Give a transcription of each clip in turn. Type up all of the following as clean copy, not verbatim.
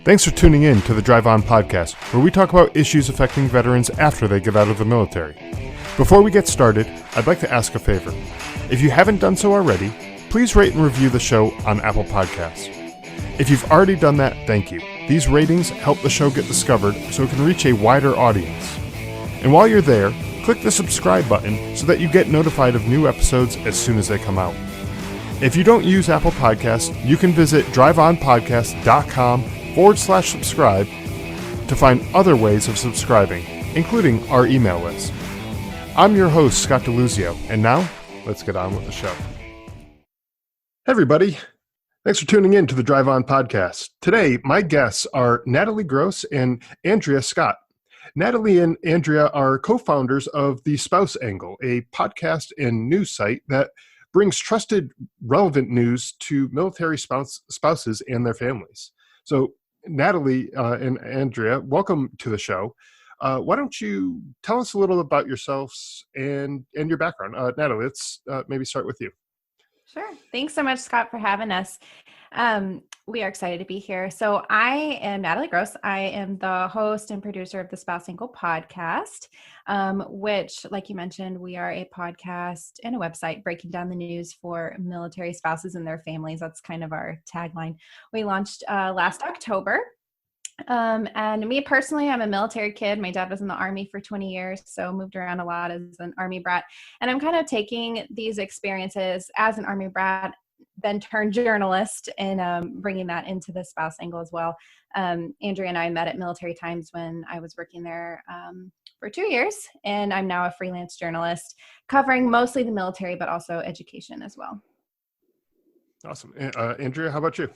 Thanks for tuning in to the Drive On podcast, where we talk about issues affecting veterans after they get out of the military. Before we get started, I'd like to ask a favor. If you haven't done so already, please rate and review the show on Apple Podcasts. If you've already done that, thank you. These ratings help the show get discovered so it can reach a wider audience. And while you're there, click the subscribe button so that you get notified of new episodes as soon as they come out. If you don't use Apple Podcasts, you can visit driveonpodcast.com/subscribe to find other ways of subscribing, including our email list. I'm your host, Scott DeLuzio, and now, let's get on with the show. Hey everybody, thanks for tuning in to the Drive On podcast. Today, my guests are Natalie Gross and Andrea Scott. Natalie and Andrea are co-founders of The Spouse Angle, a podcast and news site that brings trusted, relevant news to military spouses and their families. So, Natalie and Andrea, welcome to the show. Why don't you tell us a little about yourselves and your background? Natalie, let's maybe start with you. Sure. Thanks so much, Scott, for having us. We are excited to be here. So I am Natalie Gross. I am the host and producer of the Spouse Angle podcast, which, like you mentioned, we are a podcast and a website breaking down the news for military spouses and their families. That's kind of our tagline. We launched last October. And me personally, I'm a military kid. My dad was in the Army for 20 years, so moved around a lot as an Army brat. And I'm kind of taking these experiences as an Army brat, then turned journalist, and bringing that into the Spouse Angle as well. Andrea and I met at Military Times when I was working there for 2 years, and I'm now a freelance journalist covering mostly the military, but also education as well. Awesome. Andrea, how about you?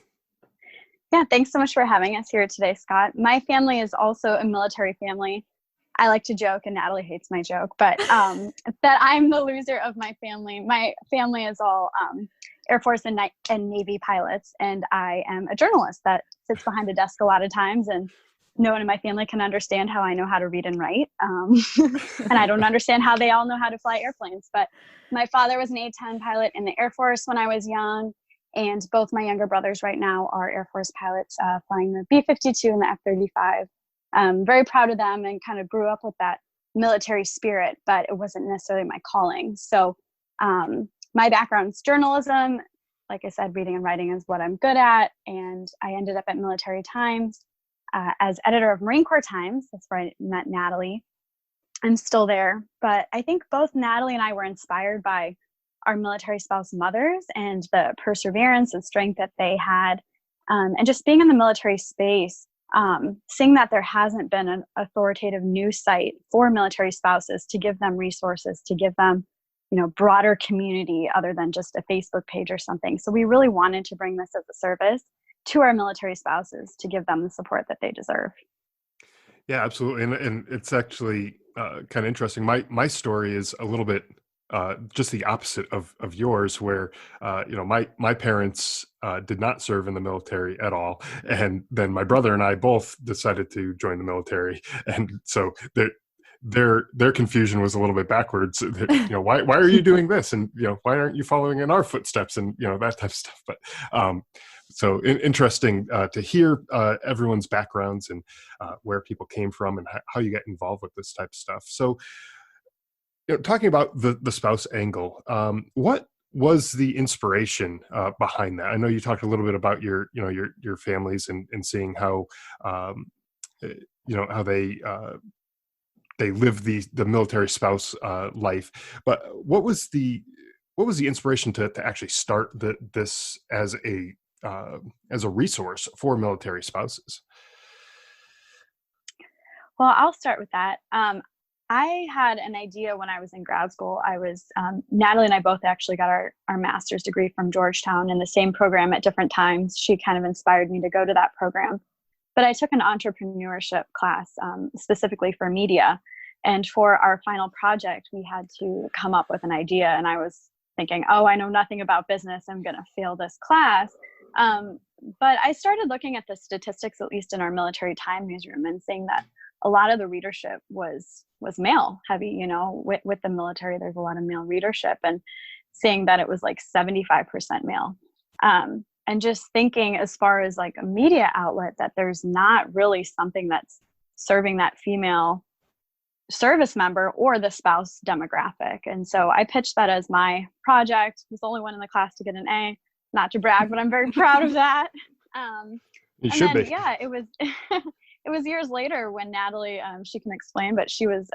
Yeah, thanks so much for having us here today, Scott. My family is also a military family. I like to joke, and Natalie hates my joke, but that I'm the loser of my family. My family is all Air Force and Navy pilots, and I am a journalist that sits behind a desk a lot of times, and no one in my family can understand how I know how to read and write, and I don't understand how they all know how to fly airplanes. But my father was an A-10 pilot in the Air Force when I was young, and both my younger brothers right now are Air Force pilots flying the B-52 and the F-35. Very proud of them, and kind of grew up with that military spirit, but it wasn't necessarily my calling. So my background's journalism. Like I said, reading and writing is what I'm good at. And I ended up at Military Times as editor of Marine Corps Times. That's where I met Natalie. I'm still there. But I think both Natalie and I were inspired by our military spouse mothers and the perseverance and strength that they had. And just being in the military space, seeing that there hasn't been an authoritative news site for military spouses to give them resources, to give them, broader community other than just a Facebook page or something. So we really wanted to bring this as a service to our military spouses to give them the support that they deserve. Yeah, absolutely. And it's actually kind of interesting. My story is a little bit just the opposite of yours, where my parents did not serve in the military at all, and then my brother and I both decided to join the military, and so their confusion was a little bit backwards. Why are you doing this, and why aren't you following in our footsteps, and that type of stuff. But so interesting to hear everyone's backgrounds and where people came from and how you get involved with this type of stuff. So, talking about the spouse angle, what was the inspiration behind that? I know you talked a little bit about your families and seeing how how they live the military spouse life, but what was the inspiration to actually start this as a resource for military spouses? Well, I'll start with that. I had an idea when I was in grad school. Natalie and I both actually got our master's degree from Georgetown in the same program at different times. She kind of inspired me to go to that program. But I took an entrepreneurship class specifically for media. And for our final project, we had to come up with an idea. And I was thinking, I know nothing about business. I'm going to fail this class. But I started looking at the statistics, at least in our military time newsroom, and seeing that a lot of the readership was male heavy. With the military, there's a lot of male readership, and seeing that it was like 75% male. and just thinking as far as like a media outlet that there's not really something that's serving that female service member or the spouse demographic. And so I pitched that as my project. I was the only one in the class to get an A, not to brag, but I'm very proud of that. You should be. Yeah, it was it was years later when Natalie, she can explain, but she was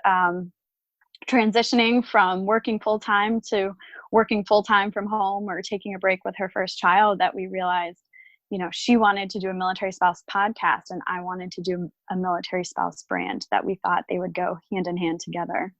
transitioning from working full-time to working full-time from home or taking a break with her first child, that we realized, you know, she wanted to do a military spouse podcast and I wanted to do a military spouse brand, that we thought they would go hand in hand together.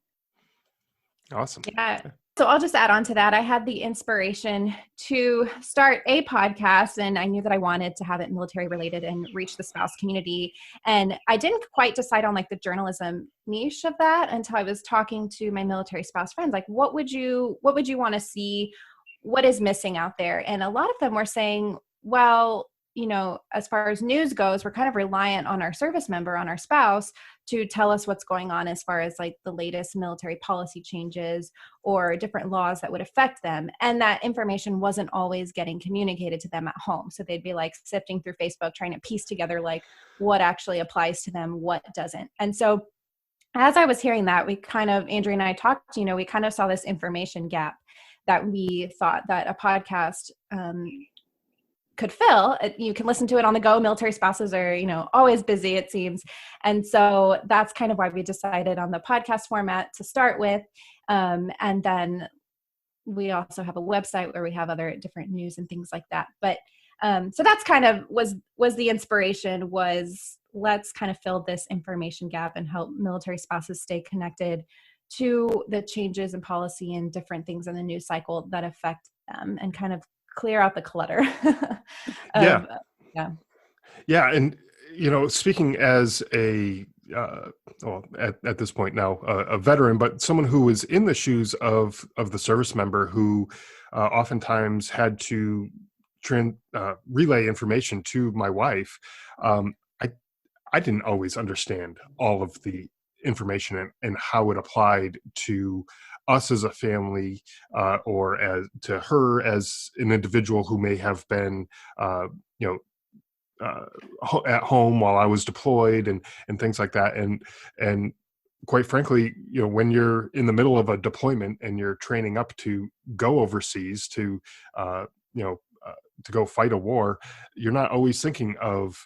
Awesome. Yeah. So I'll just add on to that. I had the inspiration to start a podcast, and I knew that I wanted to have it military related and reach the spouse community. And I didn't quite decide on like the journalism niche of that until I was talking to my military spouse friends. Like, what would you want to see? What is missing out there? And a lot of them were saying, well, you know, as far as news goes, we're kind of reliant on our service member, on our spouse, to tell us what's going on as far as like the latest military policy changes or different laws that would affect them. And that information wasn't always getting communicated to them at home. So they'd be like sifting through Facebook, trying to piece together like what actually applies to them, what doesn't. And so as I was hearing that, we kind of, Andrea and I talked, you know, we kind of saw this information gap that we thought that a podcast could fill. You can listen to it on the go. Military spouses are, you know, always busy, it seems. And so that's kind of why we decided on the podcast format to start with. And then we also have a website where we have other different news and things like that. But so that's kind of was the inspiration, was let's kind of fill this information gap and help military spouses stay connected to the changes in policy and different things in the news cycle that affect them, and kind of clear out the clutter. Yeah. Yeah. And, you know, speaking as a, at this point now, a veteran, but someone who was in the shoes of the service member who oftentimes had to relay information to my wife. I didn't always understand all of the information and how it applied to us as a family, or as to her as an individual who may have been, you know, at home while I was deployed and things like that. And quite frankly, you know, when you're in the middle of a deployment and you're training up to go overseas to, you know, to go fight a war, you're not always thinking of,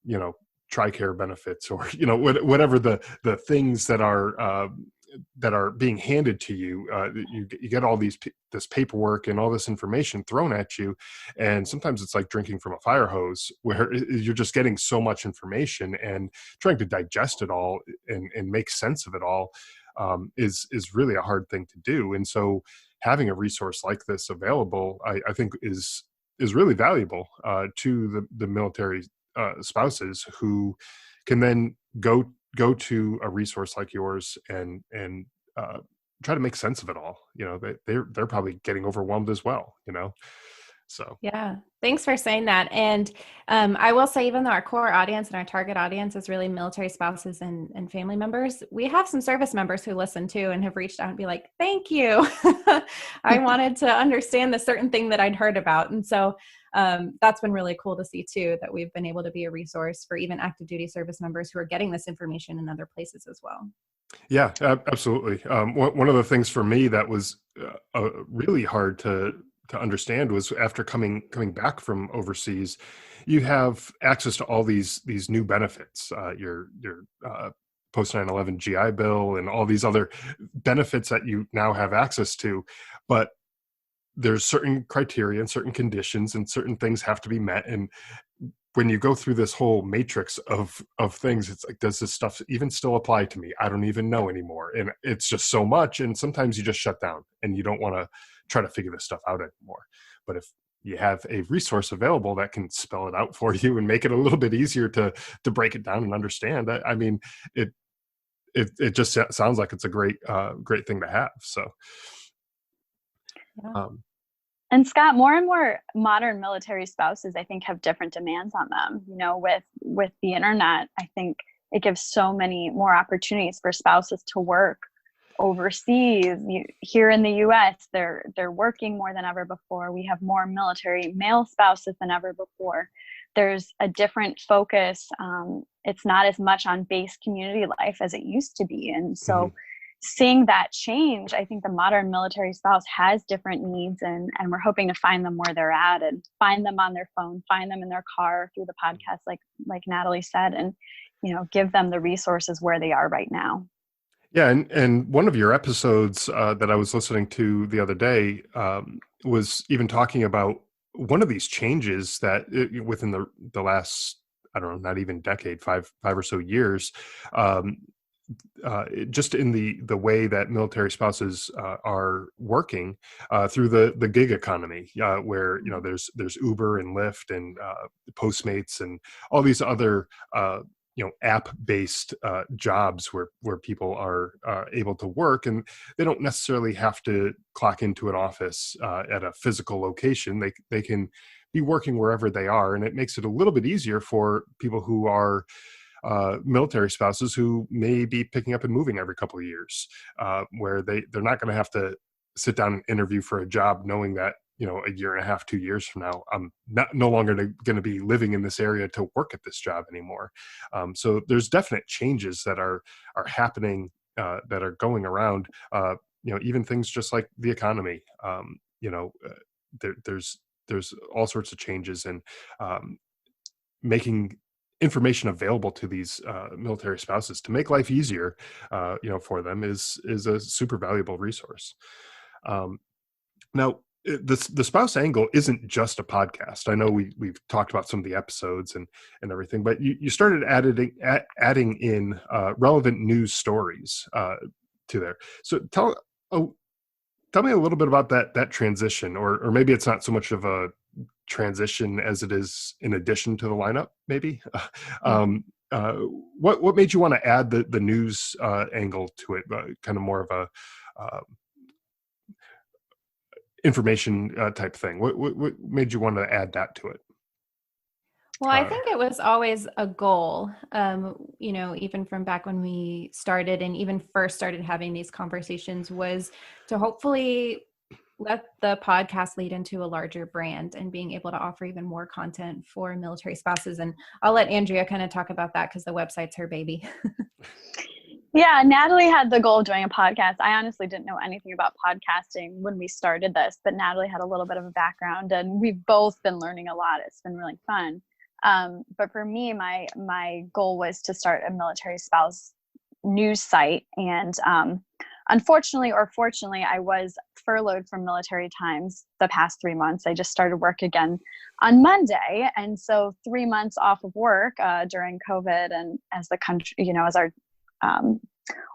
you know, TRICARE benefits or, you know, whatever the things that are being handed to you. You get all this paperwork and all this information thrown at you, and sometimes it's like drinking from a fire hose, where you're just getting so much information and trying to digest it all and make sense of it all is really a hard thing to do. And so having a resource like this available, I think is really valuable to the military spouses who can then go to a resource like yours and try to make sense of it all. You know, they're probably getting overwhelmed as well, you know? So. Yeah. Thanks for saying that. And I will say, even though our core audience and our target audience is really military spouses and family members, we have some service members who listen too and have reached out and be like, thank you. I wanted to understand the certain thing that I'd heard about. And so that's been really cool to see too, that we've been able to be a resource for even active duty service members who are getting this information in other places as well. Yeah, absolutely. One of the things for me that was really hard to understand was after coming back from overseas, you have access to all these new benefits, your post 9/11 GI Bill and all these other benefits that you now have access to, but there's certain criteria and certain conditions and certain things have to be met. And when you go through this whole matrix of things, it's like, does this stuff even still apply to me? I don't even know anymore. And it's just so much. And sometimes you just shut down and you don't want to try to figure this stuff out anymore. But if you have a resource available that can spell it out for you and make it a little bit easier to break it down and understand, I mean, it just sounds like it's a great thing to have. So. Yeah. And Scott, more and more modern military spouses, I think, have different demands on them. You know, with the internet, I think it gives so many more opportunities for spouses to work overseas. Here in the U.S., they're working more than ever before. We have more military male spouses than ever before. There's a different focus. It's not as much on base community life as it used to be. And so seeing that change, I think the modern military spouse has different needs, and we're hoping to find them where they're at and find them on their phone, find them in their car through the podcast, like Natalie said, and, give them the resources where they are right now. Yeah, and one of your episodes that I was listening to the other day was even talking about one of these changes that within the last, I don't know, not even decade, five or so years, just in the way that military spouses are working through the gig economy, where there's Uber and Lyft and Postmates and all these other app-based jobs where people are able to work, and they don't necessarily have to clock into an office at a physical location. They can be working wherever they are, and it makes it a little bit easier for people who are military spouses who may be picking up and moving every couple of years, where they're not going to have to sit down and interview for a job knowing that a year and a half, 2 years from now, I'm no longer going to be living in this area to work at this job anymore. So there's definite changes that are happening, that are going around, even things just like the economy. There's all sorts of changes, and making information available to these military spouses to make life easier, for them is a super valuable resource. Now, the Spouse Angle isn't just a podcast. I know we've talked about some of the episodes and everything, but you started adding in relevant news stories to there. So tell me a little bit about that transition, or maybe it's not so much of a transition as it is in addition to the lineup, maybe. What made you want to add the news angle to it, kind of more of a information type thing? What made you want to add that to it? Well, I think it was always a goal, even from back when we started and even first started having these conversations, was to hopefully let the podcast lead into a larger brand and being able to offer even more content for military spouses. And I'll let Andrea kind of talk about that because the website's her baby. Yeah, Natalie had the goal of doing a podcast. I honestly didn't know anything about podcasting when we started this, but Natalie had a little bit of a background, and we've both been learning a lot. It's been really fun. But for me, my goal was to start a military spouse news site. And unfortunately or fortunately, I was furloughed from Military Times the past 3 months. I just started work again on Monday. And so 3 months off of work during COVID, and as the country, as our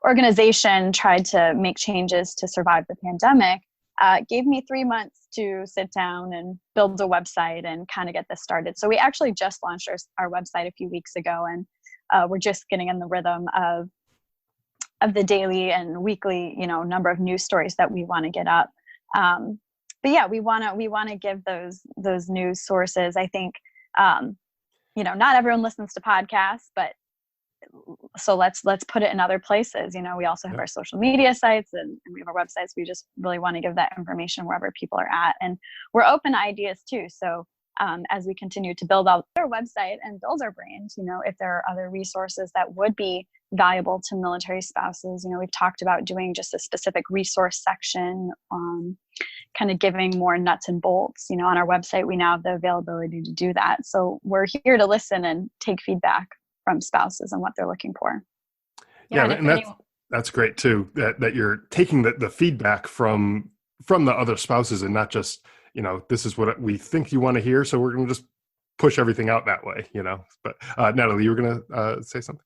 organization tried to make changes to survive the pandemic, gave me 3 months to sit down and build a website and kind of get this started. So we actually just launched our website a few weeks ago, and we're just getting in the rhythm of the daily and weekly, number of news stories that we want to get up. But yeah, we want to give those news sources. I think, not everyone listens to podcasts, but so let's put it in other places. We also have our social media sites and we have our websites. We just really want to give that information wherever people are at, and we're open to ideas too. So as we continue to build out our website and build our brand, if there are other resources that would be valuable to military spouses, we've talked about doing just a specific resource section, kind of giving more nuts and bolts. On our website, we now have the availability to do that. So we're here to listen and take feedback from spouses and what they're looking for. Yeah, and that's great too, that you're taking the feedback from the other spouses, and not just, this is what we think you want to hear, so we're going to just push everything out that way, But Natalie, you were going to say something?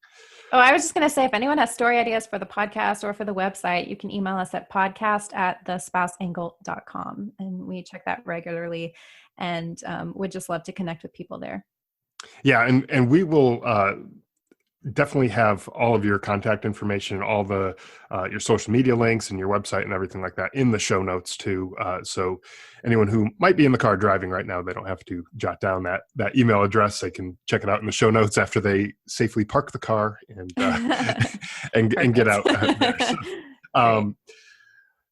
Oh, I was just going to say, if anyone has story ideas for the podcast or for the website, you can email us at podcast@thespouseangle.com, and we check that regularly, and would just love to connect with people there. Yeah, and we will definitely have all of your contact information, all the your social media links and your website and everything like that in the show notes too. So anyone who might be in the car driving right now, they don't have to jot down that email address. They can check it out in the show notes after they safely park the car and and get out there. Um,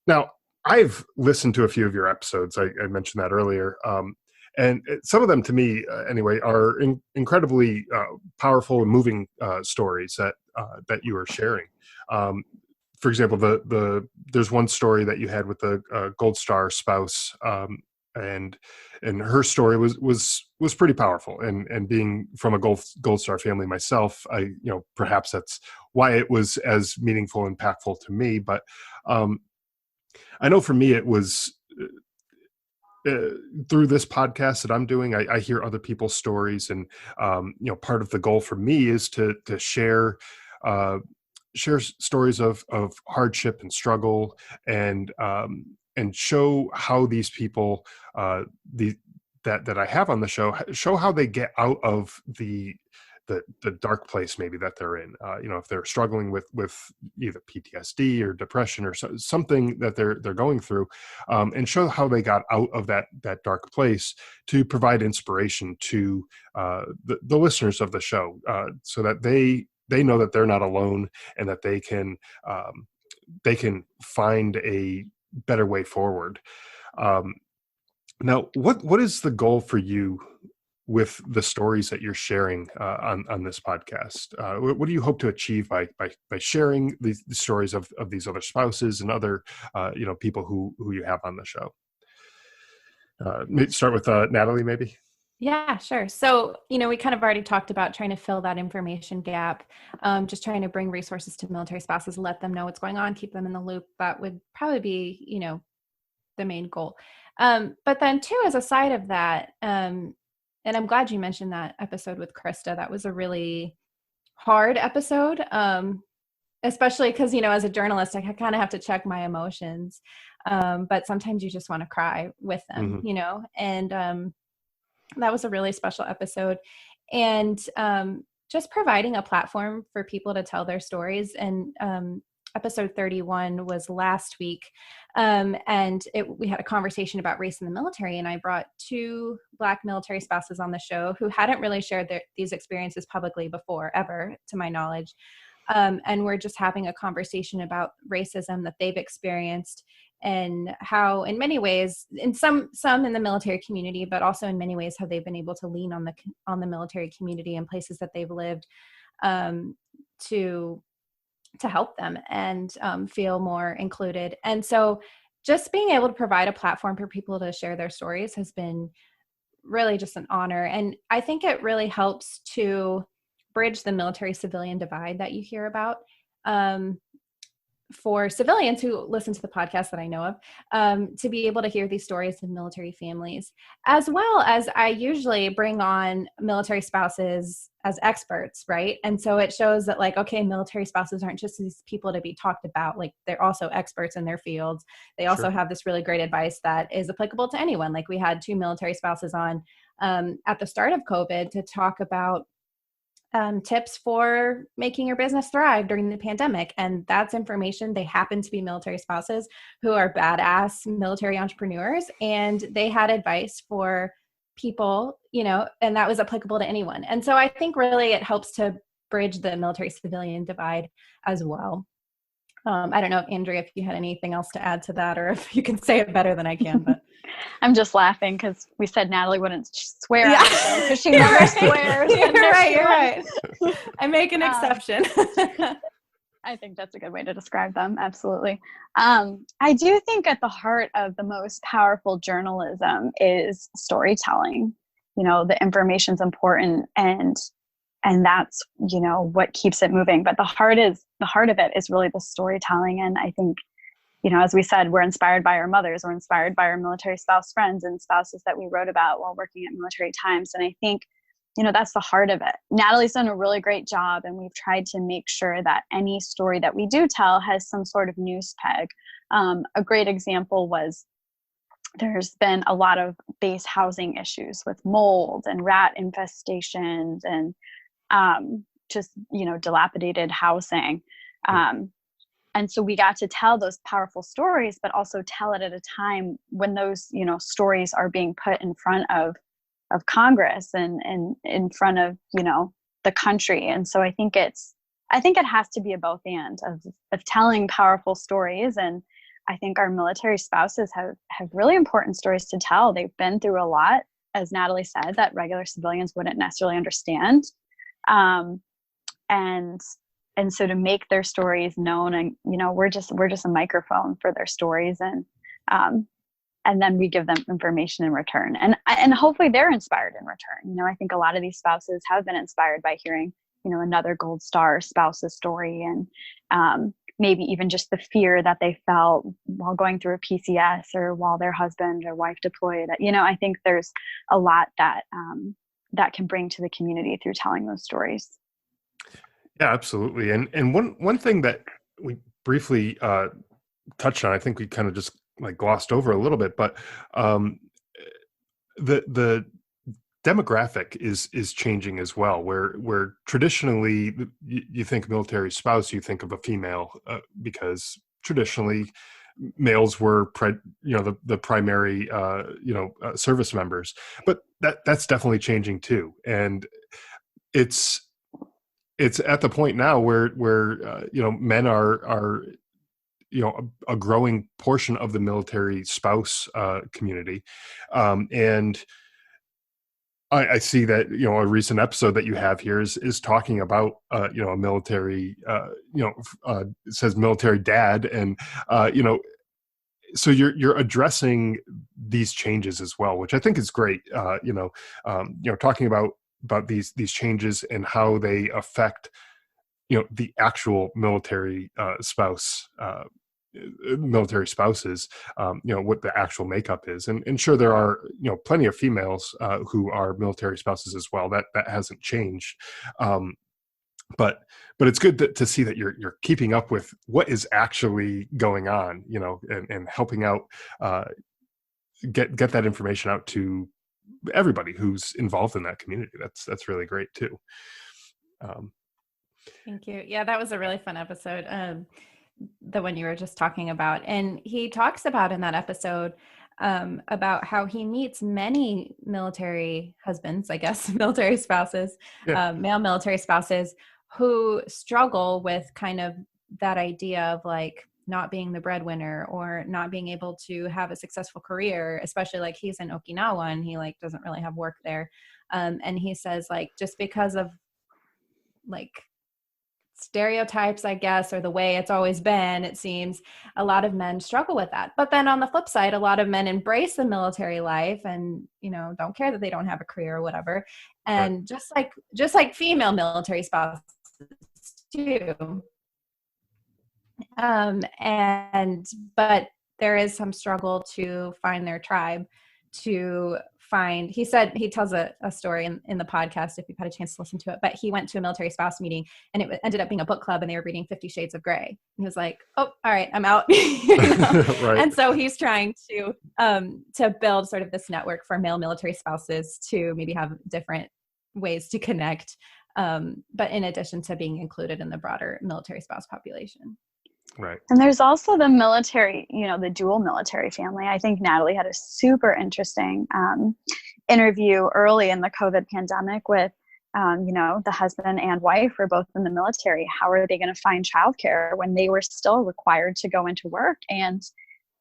Now, I've listened to a few of your episodes. I mentioned that earlier. And some of them, to me, anyway, are incredibly powerful and moving stories that you are sharing. Um, for example, there's one story that you had with the Gold Star spouse, and her story was pretty powerful. And being from a Gold Star family myself, perhaps that's why it was as meaningful, impactful to me. But I know for me, it was through this podcast that I'm doing. I hear other people's stories, and part of the goal for me is to uh, share stories of hardship and struggle, and show how these people the that I have on the show how they get out of the dark place maybe that they're in. If they're struggling with either PTSD or depression or something that they're going through, and show how they got out of that dark place, to provide inspiration to the listeners of the show, so that they know that they're not alone, and that they can find a better way forward. Now, what is the goal for you with the stories that you're sharing on this podcast? What do you hope to achieve by sharing the stories of these other spouses and other people who you have on the show? Maybe start with Natalie, maybe. Yeah, sure. So, we kind of already talked about trying to fill that information gap, just trying to bring resources to military spouses, let them know what's going on, keep them in the loop. That would probably be, the main goal. But then too, as a side of that, and I'm glad you mentioned that episode with Krista. That was a really hard episode, especially because, as a journalist, I kind of have to check my emotions. But sometimes you just want to cry with them, and that was a really special episode. And just providing a platform for people to tell their stories. And episode 31 was last week. And we had a conversation about race in the military, and I brought 2 Black military spouses on the show who hadn't really shared these experiences publicly before, ever, to my knowledge. And we're just having a conversation about racism that they've experienced, and how, in many ways, in some in the military community, but also in many ways, how they've been able to lean on the military community and places that they've lived, to help them and feel more included. And so just being able to provide a platform for people to share their stories has been really just an honor. And I think it really helps to bridge the military civilian divide that you hear about. For civilians who listen to the podcast that I know of, to be able to hear these stories of military families, as well as I usually bring on military spouses as experts, right? And so it shows that, like, okay, military spouses aren't just these people to be talked about, like they're also experts in their fields. They also have this really great advice that is applicable to anyone. Like we had 2 military spouses on at the start of COVID to talk about tips for making your business thrive during the pandemic. And that's information. They happen to be military spouses who are badass military entrepreneurs. And they had advice for people, and that was applicable to anyone. And so I think really it helps to bridge the military civilian divide as well. I don't know, Andrea, if you had anything else to add to that, or if you can say it better than I can. But I'm just laughing because we said Natalie wouldn't swear because she never swears. You're right. I make an exception. I think that's a good way to describe them. Absolutely. I do think at the heart of the most powerful journalism is storytelling. The information's important, and that's, what keeps it moving. But the heart of it is really the storytelling. And I think, as we said, we're inspired by our mothers, we're inspired by our military spouse friends and spouses that we wrote about while working at Military Times. And I think, that's the heart of it. Natalie's done a really great job, and we've tried to make sure that any story that we do tell has some sort of news peg. A great example was there's been a lot of base housing issues with mold and rat infestations and just, dilapidated housing. And so we got to tell those powerful stories, but also tell it at a time when those, stories are being put in front of Congress and in front of, the country. And so I think it's I think it has to be a both and of telling powerful stories. And I think our military spouses have really important stories to tell. They've been through a lot, as Natalie said, that regular civilians wouldn't necessarily understand. And so to make their stories known, and we're just a microphone for their stories, and then we give them information in return, and hopefully they're inspired in return. I think a lot of these spouses have been inspired by hearing another Gold Star spouse's story, and maybe even just the fear that they felt while going through a PCS or while their husband or wife deployed. I think there's a lot that can bring to the community through telling those stories. Yeah, absolutely. And one thing that we briefly touched on, I think we kind of just glossed over a little bit, but the demographic is changing as well, where traditionally you think military spouse, you think of a female, because traditionally males were the primary service members, but that's definitely changing too. And it's at the point now where men are a growing portion of the military spouse community, and I see that a recent episode that you have here is talking about a military it says military dad, and so you're addressing these changes as well, which I think is great. Talking about these changes and how they affect the actual military military spouses, what the actual makeup is. And sure, there are, plenty of females who are military spouses as well. That hasn't changed. But it's good to see that you're keeping up with what is actually going on, and helping out, get that information out to everybody who's involved in that community. That's really great too. Thank you. Yeah, that was a really fun episode. The one you were just talking about. And he talks about in that episode about how he meets many military husbands, I guess, military spouses, male military spouses who struggle with kind of that idea of not being the breadwinner or not being able to have a successful career, especially he's in Okinawa and he doesn't really have work there. And he says just because of stereotypes, I guess, or the way it's always been, it seems a lot of men struggle with that. But then on the flip side, a lot of men embrace the military life and, don't care that they don't have a career or whatever. And right. just like female military spouses too. But there is some struggle to find their tribe, he said, he tells a story in the podcast, if you've had a chance to listen to it, but he went to a military spouse meeting and it ended up being a book club and they were reading 50 Shades of Grey. And he was like, oh, all right, I'm out. Right. And so he's trying to build sort of this network for male military spouses to maybe have different ways to connect, but in addition to being included in the broader military spouse population. Right. And there's also the military, the dual military family. I think Natalie had a super interesting interview early in the COVID pandemic with, the husband and wife were both in the military. How are they going to find childcare when they were still required to go into work and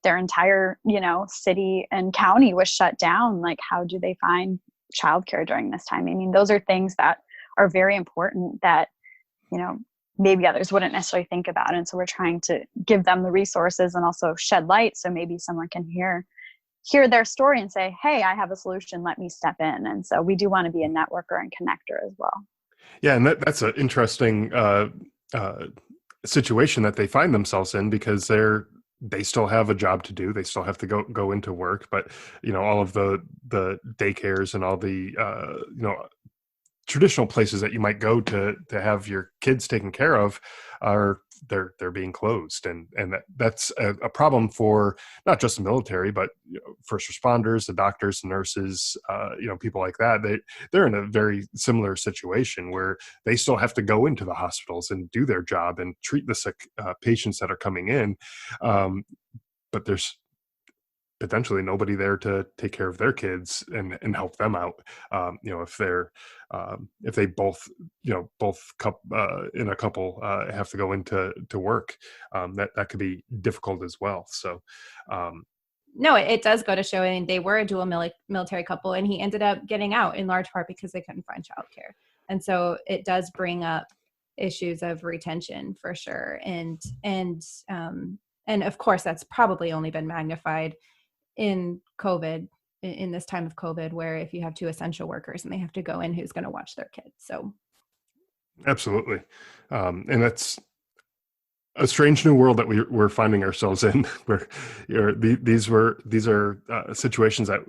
their entire, city and county was shut down? How do they find childcare during this time? I mean, those are things that are very important that, maybe others wouldn't necessarily think about. And so we're trying to give them the resources and also shed light so maybe someone can hear their story and say, hey, I have a solution, let me step in. And so we do want to be a networker and connector as well. Yeah, and that's an interesting situation that they find themselves in, because they still have a job to do. They still have to go into work, but all of the daycares and all the traditional places that you might go to have your kids taken care of they're being closed, and that's a problem for not just the military, but first responders, the doctors, the nurses, people like that. They're in a very similar situation where they still have to go into the hospitals and do their job and treat the sick patients that are coming in, but there's potentially nobody there to take care of their kids and help them out. If they both, in a couple have to go into work, that could be difficult as well. So, no, it does go to show, and they were a dual military couple, and he ended up getting out in large part because they couldn't find childcare. And so it does bring up issues of retention for sure. And of course, that's probably only been magnified in COVID, in this time of COVID, where if you have two essential workers and they have to go in, who's going to watch their kids? So. Absolutely. And that's a strange new world that we're finding ourselves in, where these are situations that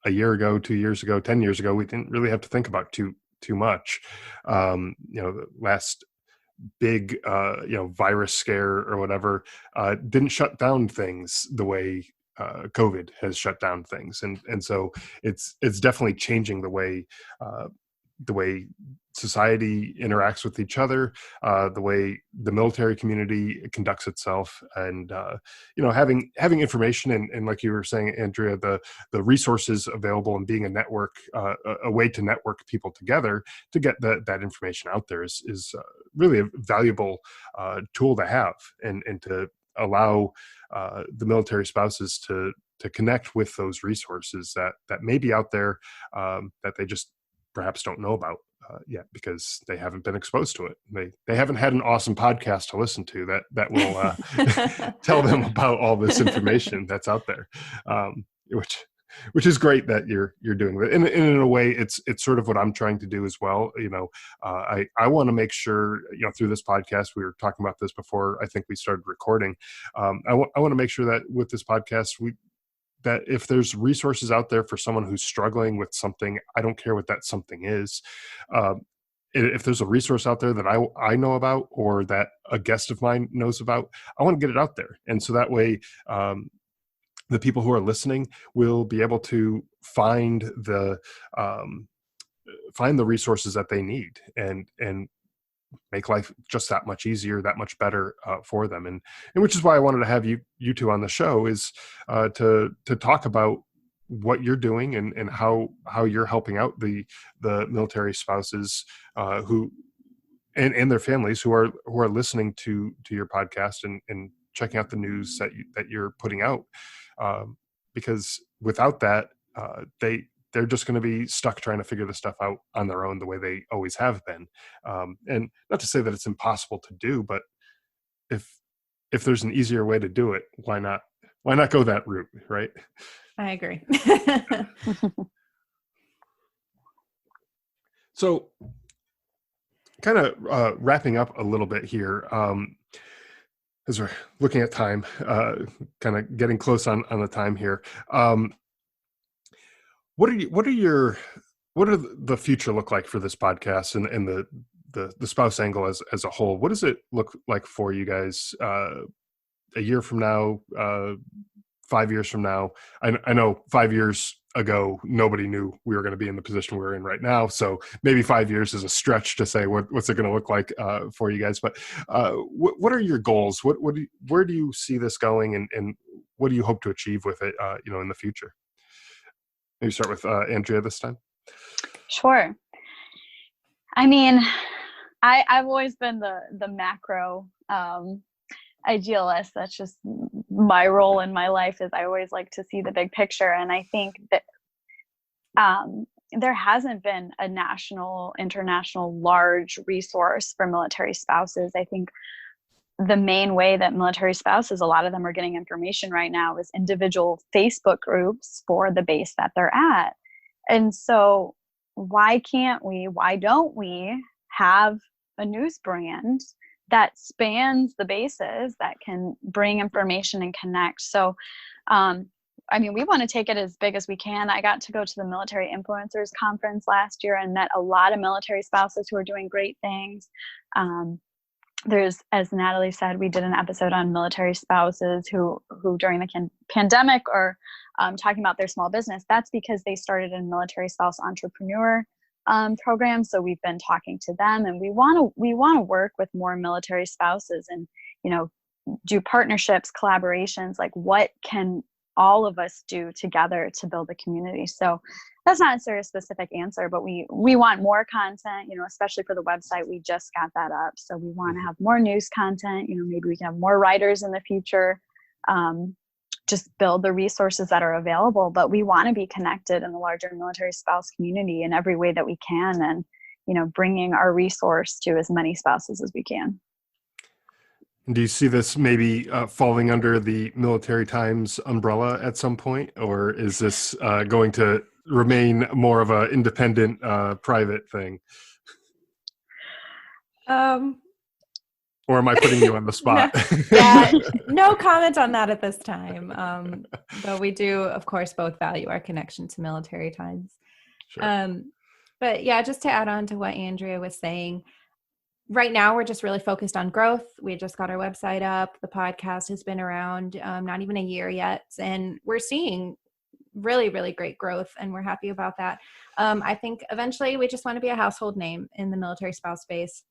a year ago, 2 years ago, 10 years ago, we didn't really have to think about too much. The last big, virus scare or whatever, didn't shut down things the way COVID has shut down things. And so it's definitely changing the way society interacts with each other, the way the military community conducts itself, and having information and like you were saying, Andrea, the resources available and being a network, a way to network people together to get that information out there is really a valuable tool to have, and to allow the military spouses to connect with those resources that may be out there, that they just perhaps don't know about yet because they haven't been exposed to it. They haven't had an awesome podcast to listen to that will tell them about all this information that's out there, which is great that you're doing that. And in a way, it's sort of what I'm trying to do as well. I want to make sure, through this podcast, we were talking about this before I think we started recording. I want to make sure that with this podcast, that if there's resources out there for someone who's struggling with something, I don't care what that something is. If there's a resource out there that I know about, or that a guest of mine knows about, I want to get it out there. And so that way, the people who are listening will be able to find the resources that they need, and make life just that much easier, that much better for them. And which is why I wanted to have you two on the show, is to talk about what you're doing and how you're helping out the military spouses who and their families who are listening to your podcast and checking out the news that you're putting out, because without that, they're just going to be stuck trying to figure this stuff out on their own, the way they always have been. And not to say that it's impossible to do, but if there's an easier way to do it, why not go that route, right? I agree. So kind of wrapping up a little bit here, as we're looking at time, kind of getting close on the time here. What do the future look like for this podcast and the spouse angle as a whole? What does it look like for you guys a year from now, 5 years from now? I know 5 years ago, nobody knew we were going to be in the position we're in right now. So maybe 5 years is a stretch to say what's it going to look like for you guys. But what are your goals? Where do you see this going, and what do you hope to achieve with it, in the future? Maybe start with Andrea this time. Sure. I mean, I've always been the macro idealist. That's just my role in my life, is I always like to see the big picture. And I think that there hasn't been a national, international, large resource for military spouses. I think the main way that military spouses, a lot of them are getting information right now, is individual Facebook groups for the base that they're at. And so why don't we have a news brand that spans the bases, that can bring information and connect? So, we want to take it as big as we can. I got to go to the Military Influencers Conference last year and met a lot of military spouses who are doing great things. There's, as Natalie said, we did an episode on military spouses who during the pandemic are talking about their small business. That's because they started a military spouse entrepreneur program. So we've been talking to them, and we want to work with more military spouses and, do partnerships, collaborations. Like, what can all of us do together to build a community. So that's not necessarily a specific answer, but we want more content, especially for the website. We just got that up. So we want to have more news content, maybe we can have more writers in the future, just build the resources that are available. But we want to be connected in the larger military spouse community in every way that we can, and, bringing our resource to as many spouses as we can. Do you see this maybe falling under the Military Times umbrella at some point, or is this going to remain more of an independent, private thing? Or am I putting you on the spot? No comment on that at this time. But we do, of course, both value our connection to Military Times. Sure. But yeah, just to add on to what Andrea was saying, right now we're just really focused on growth. We just got our website up. The podcast has been around not even a year yet, and we're seeing really, really great growth, and we're happy about that. I think eventually we just want to be a household name in the military spouse space,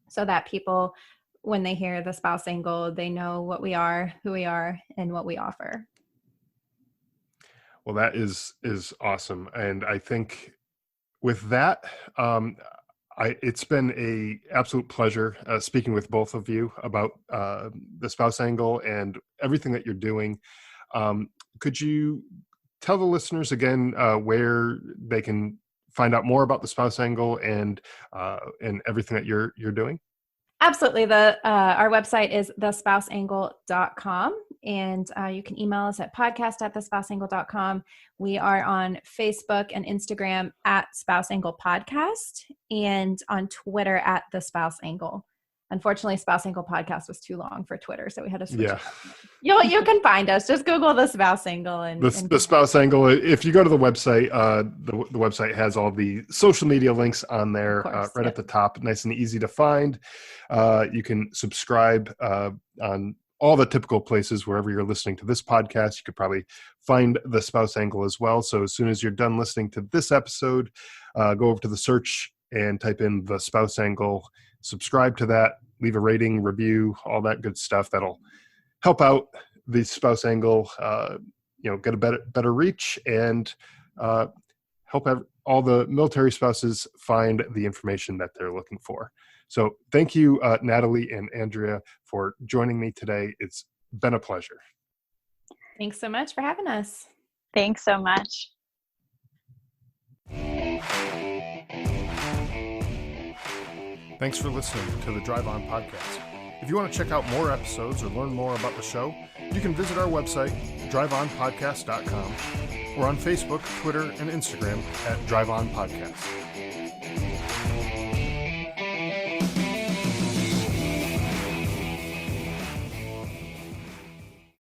so that people, when they hear the Spouse Angle, they know what we are, who we are, and what we offer. Well, that is awesome. And I think with that, it's been a absolute pleasure speaking with both of you about the Spouse Angle and everything that you're doing. Could you tell the listeners again where they can find out more about the Spouse Angle and everything that you're doing? Absolutely. Our website is thespouseangle.com, and you can email us at podcast@thespouseangle.com. We are on Facebook and Instagram at Spouse Angle Podcast, and on Twitter at The Spouse Angle. Unfortunately, Spouse Angle Podcast was too long for Twitter, so we had to switch. Yeah. You can find us. Just Google The Spouse Angle. And the Spouse Angle. If you go to the website, the website has all the social media links on there, right at the top, nice and easy to find. You can subscribe on all the typical places wherever you're listening to this podcast. You could probably find the Spouse Angle as well. So as soon as you're done listening to this episode, go over to the search and type in the Spouse Angle. Subscribe to that, leave a rating, review, all that good stuff. That'll help out the Spouse Angle, get a better reach, and help all the military spouses find the information that they're looking for. So thank you, Natalie and Andrea, for joining me today. It's been a pleasure. Thanks so much for having us. Thanks so much. Thanks for listening to the Drive On Podcast. If you want to check out more episodes or learn more about the show, you can visit our website, driveonpodcast.com, or on Facebook, Twitter, and Instagram at Drive On Podcast.